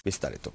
বিস্তারিত।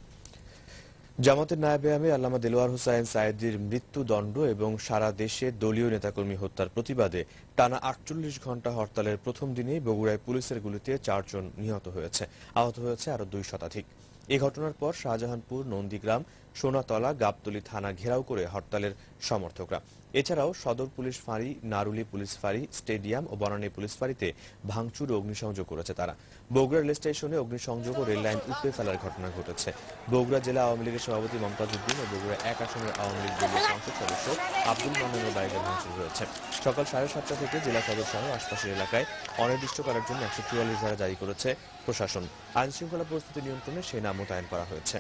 জামাতের নায়েবে আমির আল্লামা দেলোয়ার হোসাইন সাঈদীর মৃত্যুদণ্ড এবং সারা দেশে দলীয় নেতাকর্মী হত্যার প্রতিবাদে টানা ৪৮ ঘণ্টা হরতালের প্রথম দিনেই বগুড়ায় পুলিশের গুলিতে ৪ জন নিহত হয়েছে, আহত হয়েছে আরো ২ শতাধিক। এ ঘটনার পর শাহজাহানপুর, নন্দীগ্রাম, সোনাতলা, গাবতলী থানা ঘেরাও করে হরতালের সমর্থকরা। এছাড়াও সদর পুলিশ ফাঁড়ি, নারুলী পুলিশ ফাঁড়ি, স্টেডিয়াম ও বনানী পুলিশ ফাঁড়িতে ভাঙচুর ও অগ্নিসংযোগ করেছে তারা। বগুড়া রেল স্টেশনে অগ্নিসংযোগ ও রেল লাইন উপড়ে ফেলার ঘটনা ঘটেছে। বগুড়া জেলা আওয়ামী লীগের সভাপতি মমতাজ উদ্দিন ও বগুড়া ১ আসনের আওয়ামী লীগ দলীয় সংসদ সদস্য আব্দুল মান্নানের বাড়িতে ভাঙচুর হয়েছে। সকাল ৭:৩০ থেকে জেলা সদর সহ আশপাশের এলাকায় অনির্দিষ্টকালের জন্য ১৪৪ ধারা জারি করেছে প্রশাসন। আইন শৃঙ্খলা পরিস্থিতি নিয়ন্ত্রণে সেনা মোতায়েন করা হয়েছে।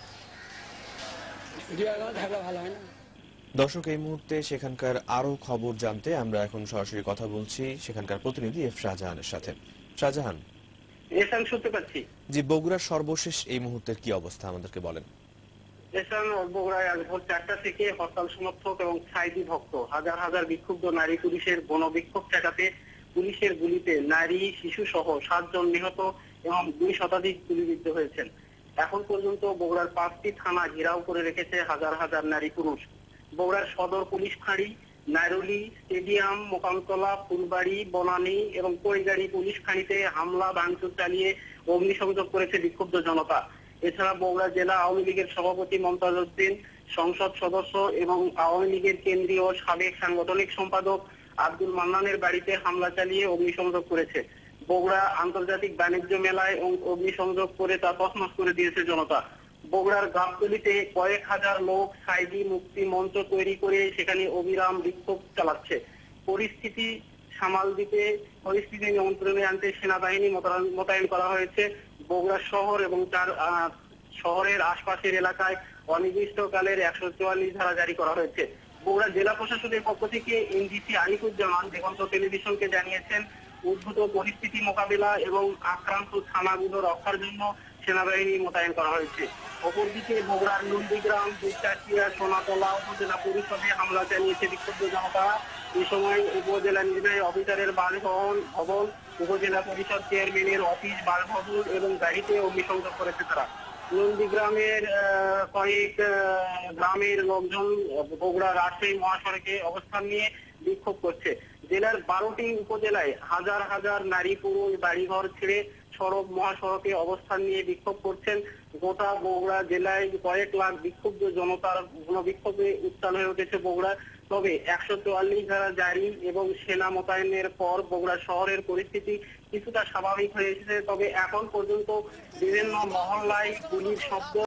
দর্শক, এই মুহূর্তে সেখানকার আরো খবর জানতে আমরা এখন সরাসরি কথা বলছি সেখানকার প্রতিনিধি এফ শাহজাহানের সাথে। শাহজাহান, শুনতে পাচ্ছি। জি, বগুড়ার সর্বশেষ এই মুহূর্তের কি অবস্থা আমাদেরকে বলেন। বগুড়ায় আজ ভোর ৪টা থেকে হরতাল সমর্থক এবং সাঈদী ভক্ত হাজার হাজার বিক্ষুব্ধ নারী পুলিশের গণবিক্ষোভ ঠেকাতে পুলিশের গুলিতে নারী, শিশু সহ ৭ জন নিহত এবং ২ শতাধিক গুলিবিদ্ধ হয়েছেন। এখন পর্যন্ত বগুড়ার ৫টি থানা ঘেরাও করে রেখেছে হাজার হাজার নারী পুরুষ। বগুড়ার সদর পুলিশ ফাঁড়ি, নারুলী, স্টেডিয়াম, মোকামতলা, ফুলবাড়ি, বনানী এবং কৈগাড়ি পুলিশ ফাঁড়িতে হামলা ভাঙচুর চালিয়ে অগ্নিসংযোগ করেছে বিক্ষুব্ধ জনতা। এছাড়া বগুড়া জেলা আওয়ামী লীগের সভাপতি মমতাজ উদ্দিন, সংসদ সদস্য এবং আওয়ামী লীগের কেন্দ্রীয় সাবেক সাংগঠনিক সম্পাদক আব্দুল মান্নানের বাড়িতে হামলা চালিয়ে অগ্নিসংযোগ করেছে। বগুড়া আন্তর্জাতিক বাণিজ্য মেলায় অগ্নিসংযোগ করে তা তছনছ করে দিয়েছে জনতা। বগুড়ার গাবতলীতে কয়েক হাজার লোক সাঈদী মুক্তি মঞ্চ তৈরি করে সেখানে অবিরাম বিক্ষোভ চালাচ্ছে। পরিস্থিতি সামাল দিতে, পরিস্থিতি নিয়ন্ত্রণে আনতে সেনাবাহিনী মোতায়েন করা হয়েছে। বগুড়া শহর এবং তার শহরের আশপাশের এলাকায় অনির্দিষ্টকালের ১৪৪ ধারা জারি করা হয়েছে। বগুড়া জেলা প্রশাসনের পক্ষ থেকে এনজিসি আরিফুজ্জামান দিগন্ত টেলিভিশনকে জানিয়েছেন, উদ্ভূত পরিস্থিতি মোকাবিলা এবং আক্রান্ত থানাগুলো রক্ষার জন্য সেনাবাহিনী মোতায়েন করা হয়েছে। অপরদিকে বগুড়ার নন্দীগ্রাম, দুপচাচিয়া, সোনাতলা উপজেলা পরিষদে হামলা চালিয়েছে বিক্ষুব্ধ জনতা। এই সময় উপজেলা নির্বাহী অফিসারের বাসভবন, উপজেলা পরিষদ চেয়ারম্যানের অফিস, বাসভবন এবং গাড়িতে অগ্নিসংযোগ করেছে তারা। নন্দীগ্রামের কয়েক গ্রামের লোকজন বগুড়া রাজশাহী মহাসড়কে অবস্থান নিয়ে বিক্ষোভ করছে। জেলার ১২টি উপজেলায় হাজার হাজার নারী পুরুষ বাড়িঘর ছেড়ে সড়ক মহাসড়কে অবস্থান নিয়ে বিক্ষোভ করছেন। গোটা বগুড়া জেলায় কয়েক লাখ বিক্ষুব্ধ জনতার গণবিক্ষোভে উত্তাল হয়ে উঠেছে বগুড়া। তবে ১৪৪ ধারা জারি এবং সেনা মোতায়েনের পর বগুড়া শহরের পরিস্থিতি কিছুটা স্বাভাবিক হয়ে এসেছে। তবে এখন পর্যন্ত বিভিন্ন মহল্লায় গুলির শব্দ